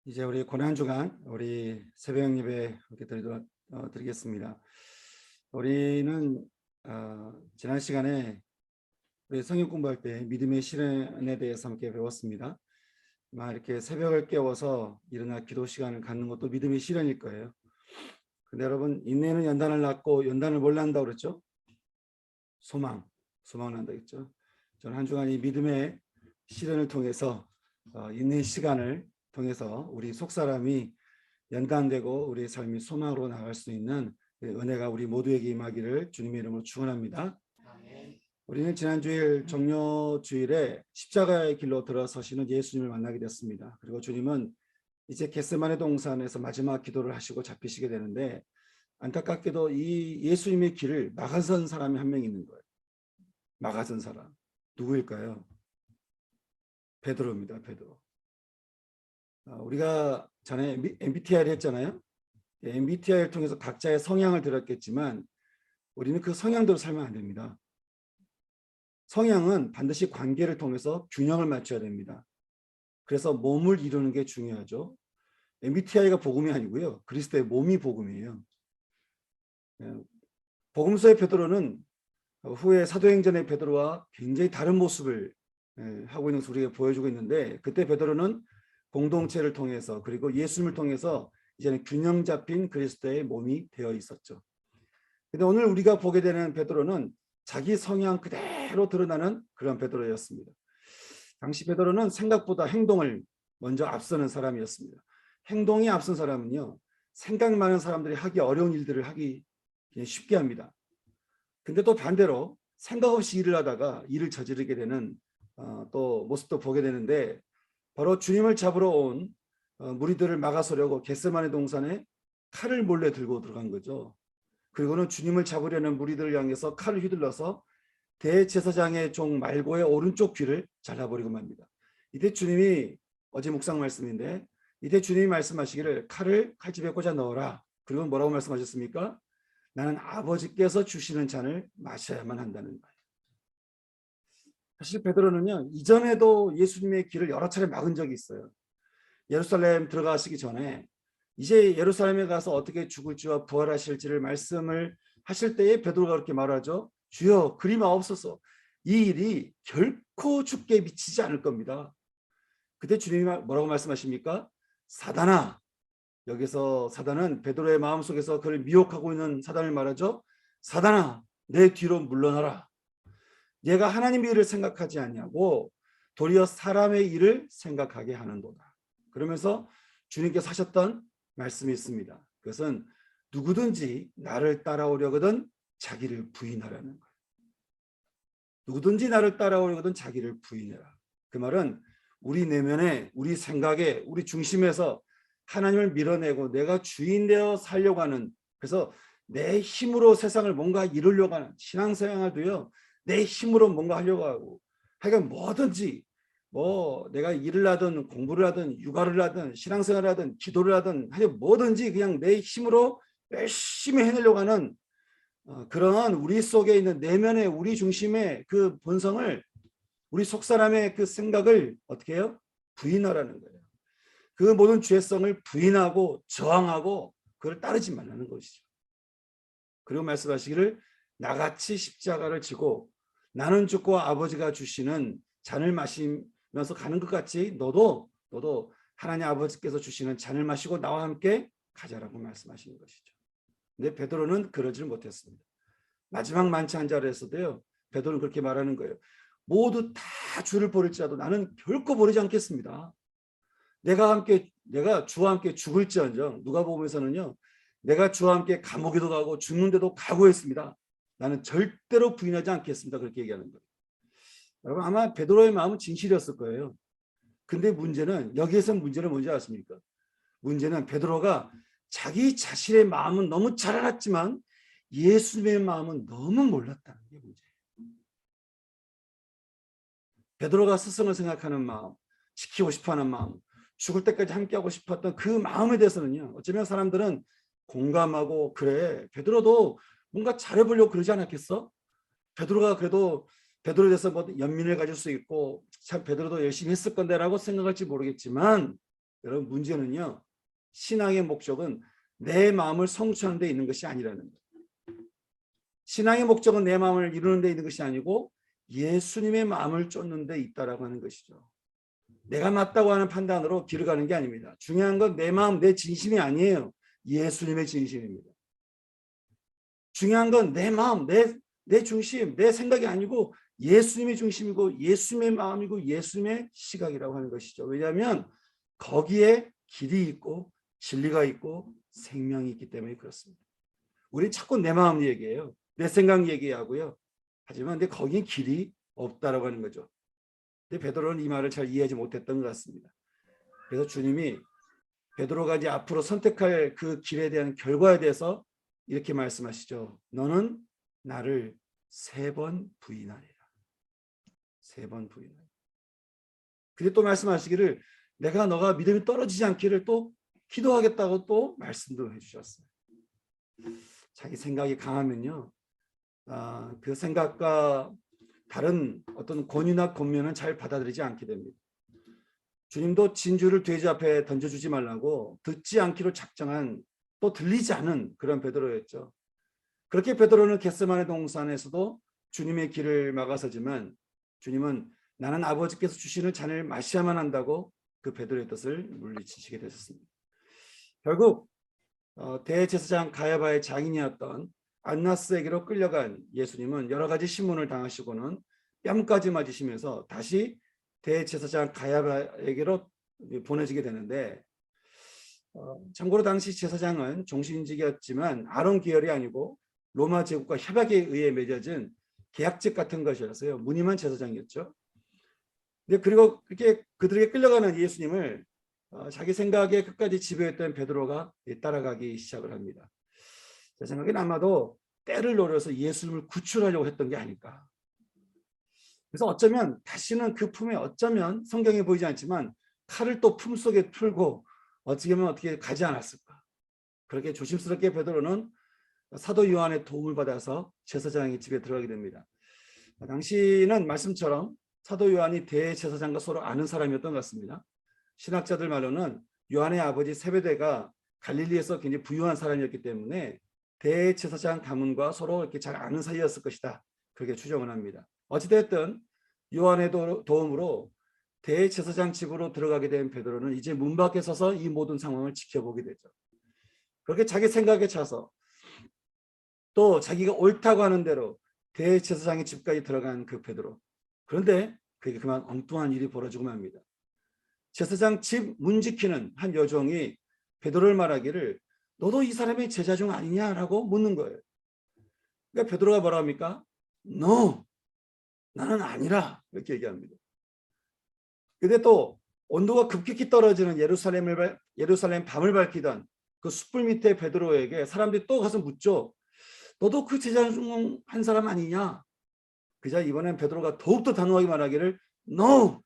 이제 우리 고난 주간 우리 새벽 예배 이렇게 드리겠습니다. 우리는 지난 시간에 우리 성경 공부할 때 믿음의 실현에 대해서 함께 배웠습니다. 이렇게 새벽을 깨워서 일어나 기도 시간을 갖는 것도 믿음의 실현일 거예요. 근데 여러분, 인내는 연단을 낳고 연단을 뭘 낳는다고 그랬죠? 소망을 낳는다고 했죠. 저는 한 주간 이 믿음의 실현을 통해서 인내의 시간을 통해서 우리 속사람이 연단되고 우리의 삶이 소망으로 나갈 수 있는 은혜가 우리 모두에게 임하기를 주님의 이름으로 축원합니다. 우리는 지난 주일 종려 주일에 십자가의 길로 들어서시는 예수님을 만나게 됐습니다. 그리고 주님은 이제 겟세마네 동산에서 마지막 기도를 하시고 잡히시게 되는데, 안타깝게도 이 예수님의 길을 막아선 사람이 한 명 있는 거예요. 막아선 사람 누구일까요? 베드로입니다. 베드로. 우리가 전에 MBTI를 했잖아요. MBTI를 통해서 각자의 성향을 들었겠지만 우리는 그 성향대로 살면 안 됩니다. 성향은 반드시 관계를 통해서 균형을 맞춰야 됩니다. 그래서 몸을 이루는 게 중요하죠. MBTI가 복음이 아니고요, 그리스도의 몸이 복음이에요. 복음서의 베드로는 후에 사도행전의 베드로와 굉장히 다른 모습을 하고 있는 것을 우리가 보여주고 있는데, 그때 베드로는 공동체를 통해서 그리고 예수님을 통해서 이제는 균형 잡힌 그리스도의 몸이 되어 있었죠. 근데 오늘 우리가 보게 되는 베드로는 자기 성향 그대로 드러나는 그런 베드로였습니다. 당시 베드로는 생각보다 행동을 먼저 앞서는 사람이었습니다. 행동이 앞선 사람은요, 생각 많은 사람들이 하기 어려운 일들을 하기 쉽게 합니다. 근데 또 반대로 생각 없이 일을 하다가 일을 저지르게 되는 또 모습도 보게 되는데, 바로 주님을 잡으러 온 무리들을 막아서려고 겟세마네 동산에 칼을 몰래 들고 들어간 거죠. 그리고는 주님을 잡으려는 무리들을 향해서 칼을 휘둘러서 대제사장의 종 말고의 오른쪽 귀를 잘라버리고 맙니다. 이때 주님이, 어제 묵상 말씀인데, 이때 주님이 말씀하시기를 칼을 칼집에 꽂아 넣어라. 그리고 뭐라고 말씀하셨습니까? 나는 아버지께서 주시는 잔을 마셔야만 한다는 거예요. 사실 베드로는요, 이전에도 예수님의 길을 여러 차례 막은 적이 있어요. 예루살렘 들어가시기 전에 이제 예루살렘에 가서 어떻게 죽을지와 부활하실지를 말씀을 하실 때에 베드로가 그렇게 말하죠. 주여, 그리 마옵소서. 이 일이 결코 죽게 미치지 않을 겁니다. 그때 주님이 뭐라고 말씀하십니까? 사단아. 여기서 사단은 베드로의 마음속에서 그를 미혹하고 있는 사단을 말하죠. 사단아, 내 뒤로 물러나라. 얘가 하나님의 일을 생각하지 않냐고 도리어 사람의 일을 생각하게 하는도다. 그러면서 주님께서 하셨던 말씀이 있습니다. 그것은 누구든지 나를 따라오려거든 자기를 부인하라는 거예요. 누구든지 나를 따라오려거든 자기를 부인해라. 그 말은 우리 내면에, 우리 생각에, 우리 중심에서 하나님을 밀어내고 내가 주인 되어 살려고 하는, 그래서 내 힘으로 세상을 뭔가 이루려고 하는 신앙생활도요, 내 힘으로 뭔가 하려고 하고, 하여간 뭐든지, 내가 일을 하든 공부를 하든 육아를 하든 신앙생활을 하든 기도를 하든 하여간 뭐든지 그냥 내 힘으로 열심히 해내려고 하는 그런 우리 속에 있는 내면의 우리 중심의 그 본성을, 우리 속사람의 그 생각을 어떻게 해요? 부인하라는 거예요. 그 모든 죄성을 부인하고 저항하고 그걸 따르지 말라는 것이죠. 그리고 말씀하시기를 나같이 십자가를 지고 나는 죽고 아버지가 주시는 잔을 마시면서 가는 것 같이 너도 하나님 아버지께서 주시는 잔을 마시고 나와 함께 가자라고 말씀하시는 것이죠. 근데 베드로는 그러지를 못했습니다. 마지막 만찬 한 자리에서도요, 베드로는 그렇게 말하는 거예요. 모두 다 주를 버릴지라도 나는 결코 버리지 않겠습니다. 내가 주와 함께 죽을지언정, 누가복음에서는요, 내가 주와 함께 감옥에도 가고 죽는데도 각오했습니다. 나는 절대로 부인하지 않겠습니다. 그렇게 얘기하는 거예요. 여러분, 아마 베드로의 마음은 진실이었을 거예요. 근데 여기에서 문제는 뭔지 아십니까? 문제는 베드로가 자기 자신의 마음은 너무 잘 알았지만 예수님의 마음은 너무 몰랐다는 게 문제예요. 베드로가 스승을 생각하는 마음, 지키고 싶어하는 마음, 죽을 때까지 함께하고 싶었던 그 마음에 대해서는요, 어쩌면 사람들은 공감하고, 그래, 베드로도 뭔가 잘해보려고 그러지 않았겠어? 베드로가 그래도 베드로에 대해서 뭐 연민을 가질 수 있고 참 베드로도 열심히 했을 건데 라고 생각할지 모르겠지만, 여러분, 문제는요, 신앙의 목적은 내 마음을 성취하는 데 있는 것이 아니라는 거예요. 신앙의 목적은 내 마음을 이루는 데 있는 것이 아니고 예수님의 마음을 쫓는 데 있다라고 하는 것이죠. 내가 맞다고 하는 판단으로 길을 가는 게 아닙니다. 중요한 건 내 마음, 내 진심이 아니에요. 예수님의 진심입니다. 중요한 건 내 마음, 내 중심, 내 생각이 아니고 예수님의 중심이고 예수님의 마음이고 예수님의 시각이라고 하는 것이죠. 왜냐하면 거기에 길이 있고 진리가 있고 생명이 있기 때문에 그렇습니다. 우리 자꾸 내 마음 얘기해요. 내 생각 얘기하고요. 하지만 근데 거기에 길이 없다라고 하는 거죠. 근데 베드로는 이 말을 잘 이해하지 못했던 것 같습니다. 그래서 주님이 베드로가 이제 앞으로 선택할 그 길에 대한 결과에 대해서 이렇게 말씀하시죠. 너는 나를 3번 부인하리라. 3번 부인하리라. 그리고 또 말씀하시기를 내가 너가 믿음이 떨어지지 않기를 또 기도하겠다고 또 말씀도 해주셨어요. 자기 생각이 강하면요, 그 생각과 다른 어떤 권유나 권면은 잘 받아들이지 않게 됩니다. 주님도 진주를 돼지 앞에 던져주지 말라고 듣지 않기로 작정한, 또 들리지 않은 그런 베드로였죠. 그렇게 베드로는 겟세마네 동산에서도 주님의 길을 막아서지만 주님은 나는 아버지께서 주시는 잔을 마셔야만 한다고 그 베드로의 뜻을 물리치시게 되셨습니다. 결국 대제사장 가야바의 장인이었던 안나스에게로 끌려간 예수님은 여러 가지 신문을 당하시고는 뺨까지 맞으시면서 다시 대제사장 가야바에게로 보내지게 되는데, 참고로 당시 제사장은 종신직이었지만 아론 계열이 아니고 로마 제국과 협약에 의해 맺어진 계약직 같은 것이라서요, 무늬만 제사장이었죠. 근데 그리고 그렇게 그들에게 끌려가는 예수님을 자기 생각에 끝까지 지배했던 베드로가 따라가기 시작을 합니다. 제 생각에는 아마도 때를 노려서 예수님을 구출하려고 했던 게 아닐까. 그래서 어쩌면 다시는 그 품에, 어쩌면 성경에 보이지 않지만 칼을 또 품속에 풀고 어떻게 하면 어떻게 가지 않았을까. 그렇게 조심스럽게 베드로는 사도 요한의 도움을 받아서 제사장의 집에 들어가게 됩니다. 당시는 말씀처럼 사도 요한이 대제사장과 서로 아는 사람이었던 것 같습니다. 신학자들 말로는 요한의 아버지 세베대가 갈릴리에서 굉장히 부유한 사람이었기 때문에 대제사장 가문과 서로 이렇게 잘 아는 사이였을 것이다, 그렇게 추정을 합니다. 어찌됐든 요한의 도움으로 대제사장 집으로 들어가게 된 베드로는 이제 문 밖에 서서 이 모든 상황을 지켜보게 되죠. 그렇게 자기 생각에 차서 또 자기가 옳다고 하는 대로 대제사장의 집까지 들어간 그 베드로. 그런데 그게 그만 엉뚱한 일이 벌어지고 맙니다. 제사장 집 문 지키는 한 여종이 베드로를 말하기를 너도 이 사람의 제자 중 아니냐라고 묻는 거예요. 그러니까 베드로가 뭐라 합니까? No, 나는 아니라, 이렇게 얘기합니다. 근데 또 온도가 급격히 떨어지는 예루살렘 밤을 밝히던 그 숯불 밑에 베드로에게 사람들이 또 가서 묻죠. 너도 그 제자 중 한 사람 아니냐? 그자 이번엔 베드로가 더욱더 단호하게 말하기를 No,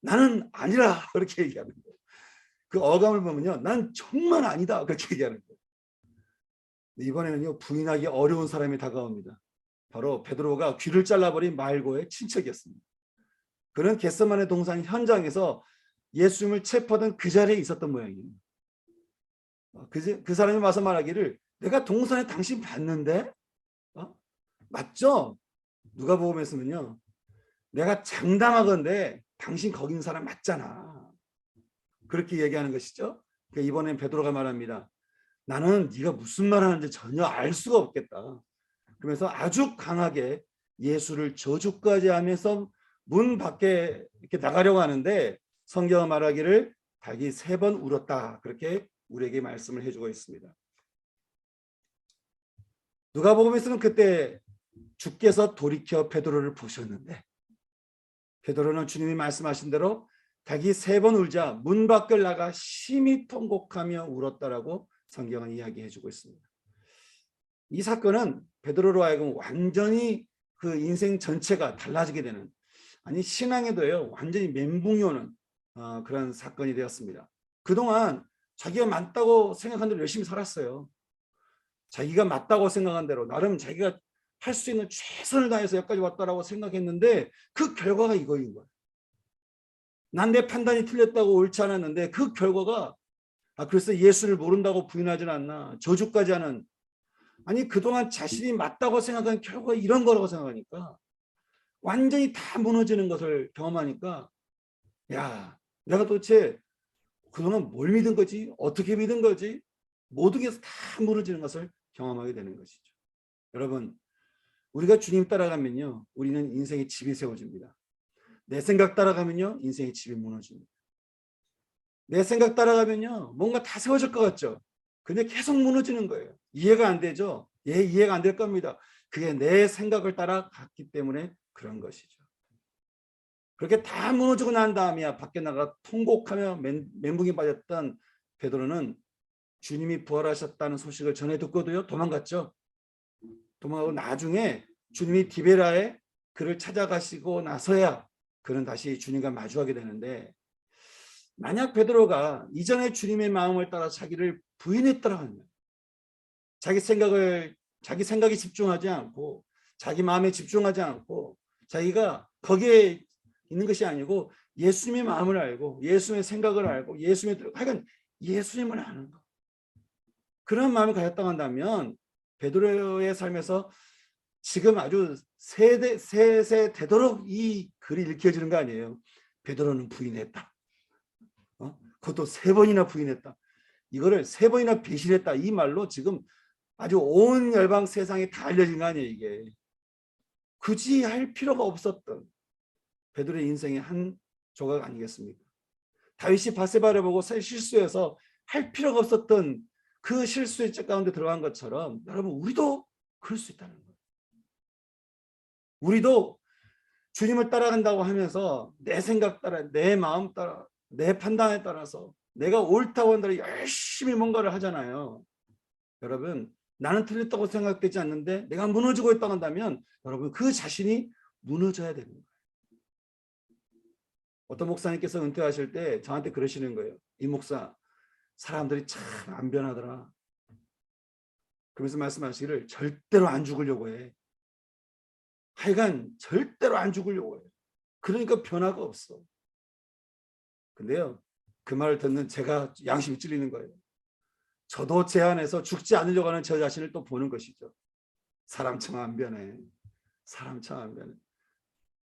나는 아니라, 그렇게 얘기하는 거예요. 그 어감을 보면요, 난 정말 아니다, 그렇게 얘기하는 거예요. 이번에는요, 부인하기 어려운 사람이 다가옵니다. 바로 베드로가 귀를 잘라버린 말고의 친척이었습니다. 그는 겟세마네 동산 현장에서 예수님을 체포하던 그 자리에 있었던 모양이에요. 그 사람이 와서 말하기를 내가 동산에 당신 봤는데, 맞죠? 누가복음에서는요, 내가 장담하건대 당신 거기 있는 사람 맞잖아, 그렇게 얘기하는 것이죠. 그러니까 이번엔 베드로가 말합니다. 나는 네가 무슨 말 하는지 전혀 알 수가 없겠다. 그러면서 아주 강하게 예수를 저주까지 하면서 문 밖에 이렇게 나가려고 하는데 성경은 말하기를 닭이 3번 울었다, 그렇게 우리에게 말씀을 해주고 있습니다. 누가복음에서는 그때 주께서 돌이켜 베드로를 보셨는데 베드로는 주님이 말씀하신 대로 닭이 3번 울자 문 밖을 나가 심히 통곡하며 울었다라고 성경은 이야기해주고 있습니다. 이 사건은 베드로로 하여금 완전히 그 인생 전체가 달라지게 되는, 아니 신앙에도요 완전히 멘붕이 오는 그런 사건이 되었습니다. 그동안 자기가 맞다고 생각한 대로 열심히 살았어요. 자기가 맞다고 생각한 대로 나름 자기가 할 수 있는 최선을 다해서 여기까지 왔다라고 생각했는데 그 결과가 이거인 거예요. 난 내 판단이 틀렸다고 옳지 않았는데 그 결과가 그래서 예수를 모른다고 부인하진 않나. 저주까지 하는. 아니 그동안 자신이 맞다고 생각한 결과가 이런 거라고 생각하니까 완전히 다 무너지는 것을 경험하니까 야 내가 도대체 그동안 뭘 믿은 거지? 어떻게 믿은 거지? 모든 게 다 무너지는 것을 경험하게 되는 것이죠. 여러분 우리가 주님 따라가면요 우리는 인생의 집이 세워집니다. 내 생각 따라가면요 인생의 집이 무너집니다. 내 생각 따라가면요 뭔가 다 세워질 것 같죠. 근데 계속 무너지는 거예요. 이해가 안 되죠. 이해가 안 될 겁니다. 그게 내 생각을 따라갔기 때문에 그런 것이죠. 그렇게 다 무너지고 난 다음이야 밖에 나가 통곡하며 멘붕에 빠졌던 베드로는 주님이 부활하셨다는 소식을 전해 듣고도요 도망갔죠. 도망가고 나중에 주님이 디베라에 그를 찾아가시고 나서야 그는 다시 주님과 마주하게 되는데 만약 베드로가 이전에 주님의 마음을 따라 자기를 부인했더라면 자기 생각에 집중하지 않고 자기 마음에 집중하지 않고 자기가 거기에 있는 것이 아니고 예수님의 마음을 알고 예수님의 생각을 알고 하여간 예수님을 아는 것 그런 마음을 가졌다고 한다면 베드로의 삶에서 지금 아주 세세 되도록 이 글이 읽혀지는 거 아니에요. 베드로는 부인했다. 그것도 3번이나 부인했다. 이거를 3번이나 배신했다. 이 말로 지금 아주 온 열방 세상에 다 알려진 거 아니에요. 이게 굳이 할 필요가 없었던 베드로의 인생의 한 조각 아니겠습니까? 다윗이 바세바를 보고 실수해서 할 필요가 없었던 그 실수의 가운데 들어간 것처럼 여러분 우리도 그럴 수 있다는 거예요. 우리도 주님을 따라간다고 하면서 내 생각 따라 내 마음 따라 내 판단에 따라서 내가 옳다고 한다고 열심히 뭔가를 하잖아요. 여러분 나는 틀렸다고 생각되지 않는데 내가 무너지고 있다고 한다면 여러분 그 자신이 무너져야 되는 거예요. 어떤 목사님께서 은퇴하실 때 저한테 그러시는 거예요. 이 목사 사람들이 참 안 변하더라. 그러면서 말씀하시기를 절대로 안 죽으려고 해. 하여간 절대로 안 죽으려고 해. 그러니까 변화가 없어. 근데요 그 말을 듣는 제가 양심이 찔리는 거예요. 저도 제 안에서 죽지 않으려고 하는 저 자신을 또 보는 것이죠. 사람 참 안 변해. 사람 참 안 변해.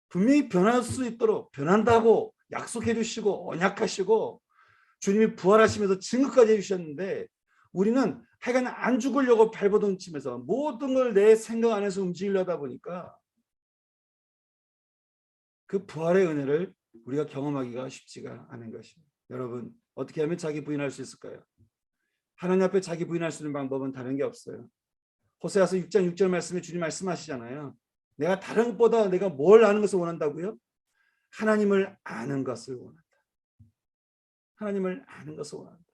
분명히 변할 수 있도록 변한다고 약속해 주시고 언약하시고 주님이 부활하시면서 증거까지 해주셨는데 우리는 하여간 안 죽으려고 발버둥 치면서 모든 걸 내 생각 안에서 움직이려다 보니까 그 부활의 은혜를 우리가 경험하기가 쉽지가 않은 것입니다. 여러분 어떻게 하면 자기 부인할 수 있을까요? 하나님 앞에 자기 부인할 수 있는 방법은 다른 게 없어요. 호세아서 6장 6절 말씀에 주님 말씀하시잖아요. 내가 다른 것보다 내가 뭘 아는 것을 원한다고요? 하나님을 아는 것을 원한다. 하나님을 아는 것을 원한다.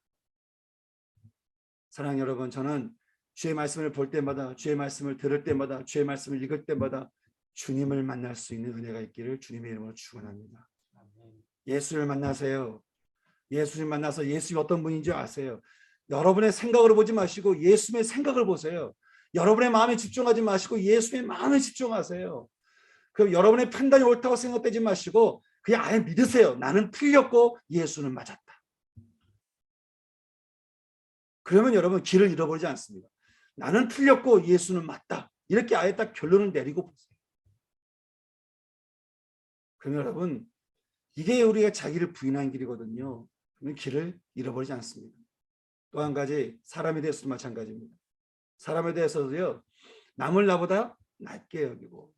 사랑하는 여러분 저는 주의 말씀을 볼 때마다 주의 말씀을 들을 때마다 주의 말씀을 읽을 때마다 주님을 만날 수 있는 은혜가 있기를 주님의 이름으로 축원합니다. 예수를 만나세요. 예수님 만나서 예수님이 어떤 분인지 아세요. 여러분의 생각으로 보지 마시고 예수님의 생각을 보세요. 여러분의 마음에 집중하지 마시고 예수님의 마음에 집중하세요. 그럼 여러분의 판단이 옳다고 생각되지 마시고 그냥 아예 믿으세요. 나는 틀렸고 예수는 맞았다. 그러면 여러분 길을 잃어버리지 않습니다. 나는 틀렸고 예수는 맞다. 이렇게 아예 딱 결론을 내리고 보세요. 그러면 여러분 이게 우리가 자기를 부인한 길이거든요. 그러면 길을 잃어버리지 않습니다. 또 한 가지 사람에 대해서도 마찬가지입니다. 사람에 대해서도요. 남을 나보다 낮게 여기고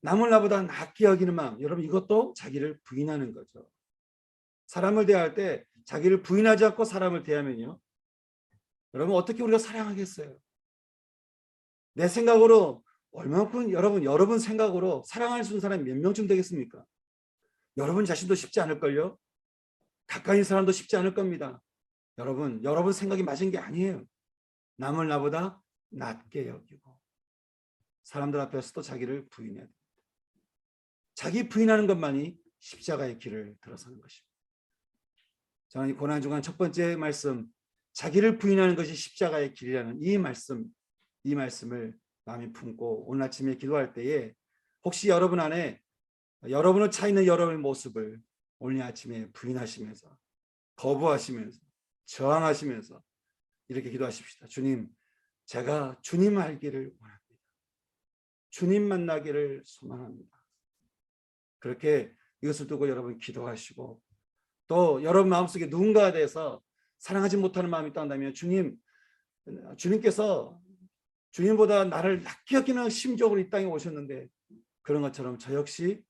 남을 나보다 낮게 여기는 마음 여러분 이것도 자기를 부인하는 거죠. 사람을 대할 때 자기를 부인하지 않고 사람을 대하면요. 여러분 어떻게 우리가 사랑하겠어요? 내 생각으로 얼마큼 여러분 생각으로 사랑할 수 있는 사람이 몇 명쯤 되겠습니까? 여러분 자신도 쉽지 않을걸요? 가까이 있는 사람도 쉽지 않을 겁니다. 여러분 생각이 맞은 게 아니에요. 남을 나보다 낮게 여기고 사람들 앞에서도 자기를 부인해야 됩니다. 자기 부인하는 것만이 십자가의 길을 들어서는 것입니다. 저는 이 고난 중간 첫 번째 말씀 자기를 부인하는 것이 십자가의 길이라는 이 말씀을 마음에 품고 오늘 아침에 기도할 때에 혹시 여러분 안에 여러분을 차 있는 여러분의 모습을 오늘 아침에 부인하시면서 거부하시면서 저항하시면서 이렇게 기도하십시다. 주님, 제가 주님 알기를 원합니다. 주님 만나기를 소망합니다. 그렇게 이것을 두고 여러분 기도하시고 또 여러분 마음속에 누군가에 대해서 사랑하지 못하는 마음이 있다면 주님께서 주님보다 나를 낫게 여기는 심적으로 이 땅에 오셨는데 그런 것처럼 저 역시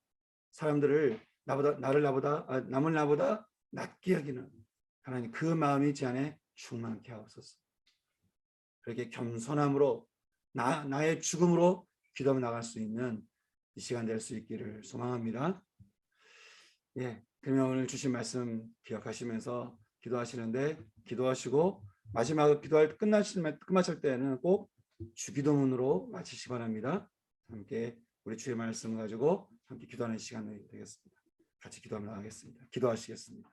사람들을 남을 나보다 낫게 여기는 하나님 그 마음이 제 안에 충만케 하옵소서. 그렇게 겸손함으로 나의 죽음으로 기도하며 나갈 수 있는 이 시간 될 수 있기를 소망합니다. 예, 그러면 오늘 주신 말씀 기억하시면서 기도하시는데 기도하시고 마지막 기도할 끝마칠 때는 꼭 주기도문으로 마치시기 바랍니다. 함께 우리 주의 말씀 가지고 함께 기도하는 시간이 되겠습니다. 같이 기도하며 나가겠습니다. 기도하시겠습니다.